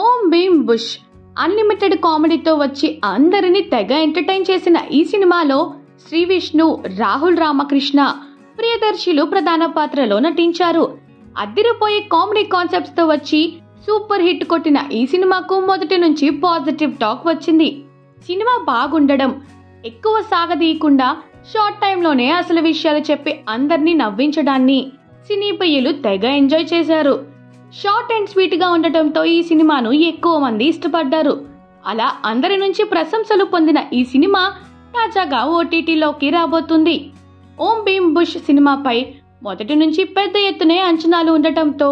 ఓం Bheem bush unlimited కామెడీతో వచ్చి అందరినీ తెగ ఎంటర్టైన్ చేసిన ఈ సినిమాలో శ్రీ విష్ణు, రాహుల్ రామకృష్ణ, ప్రియదర్శిలు ప్రధాన పాత్రలో నటించారు. అద్దిరిపోయే కామెడీ కాన్సెప్ట్స్ తో వచ్చి సూపర్ హిట్ కొట్టిన ఈ సినిమాకు మొదటి నుంచి పాజిటివ్ టాక్ వచ్చింది. సినిమా బాగుండడం, ఎక్కువ సాగదీయకుండా షార్ట్ టైంలోనే అసలు విషయాలు చెప్పి అందరినీ నవ్వించడాన్ని సినీ ప్రియులు తెగ ఎంజాయ్ చేశారు. షార్ట్ అండ్ స్వీట్ గా ఉండటంతో ఈ సినిమాను ఎక్కువ మంది ఇష్టపడ్డారు. అలా అందరి నుంచి ప్రశంసలు పొందిన ఈ సినిమా తాజాగా ఓటీటీలోకి రాబోతుంది. ఓం భీమ్ బుష్ సినిమాపై మొదటి నుంచి పెద్ద ఎత్తునే అంచనాలు ఉండటంతో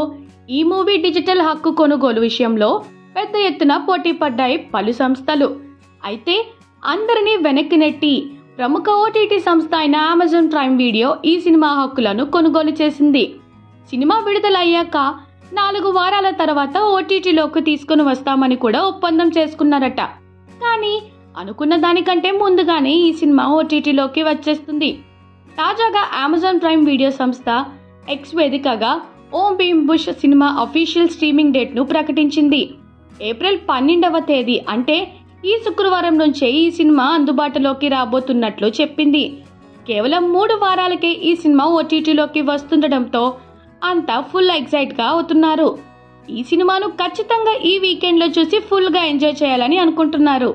ఈ మూవీ డిజిటల్ హక్కు కొనుగోలు విషయంలో పెద్ద ఎత్తున పోటీ పడ్డాయి పలు సంస్థలు. అయితే అందరినీ వెనక్కి నెట్టి ప్రముఖ ఓటీటీ సంస్థ అయిన అమెజాన్ ప్రైమ్ వీడియో ఈ సినిమా హక్కులను కొనుగోలు చేసింది. సినిమా విడుదలయ్యాక 4 వారాల తర్వాత ఓటీటీలోకి తీసుకుని వస్తామని కూడా ఒప్పందం చేసుకున్నారట. కానీ అనుకున్న దానికంటే ముందుగానే ఈ సినిమా ఓటీటీలోకి వచ్చేస్తుంది. తాజాగా అమెజాన్ ప్రైమ్ వీడియో సంస్థ ఎక్స్ వేదికగా Om Bheem Bush cinema official streaming date ను ప్రకటించింది. ఏప్రిల్ 12వ తేదీ అంటే ఈ శుక్రవారం నుంచే ఈ సినిమా అందుబాటులోకి రాబోతున్నట్లు చెప్పింది. కేవలం 3 వారాలకే ఈ సినిమా ఓటీటీలోకి వస్తుండటంతో అంతా ఫుల్ ఎక్సైట్ గా అవుతున్నారు. ఈ సినిమాను ఖచ్చితంగా ఈ వీకెండ్ లో చూసి ఫుల్ గా ఎంజాయ్ చేయాలని అనుకుంటున్నారు.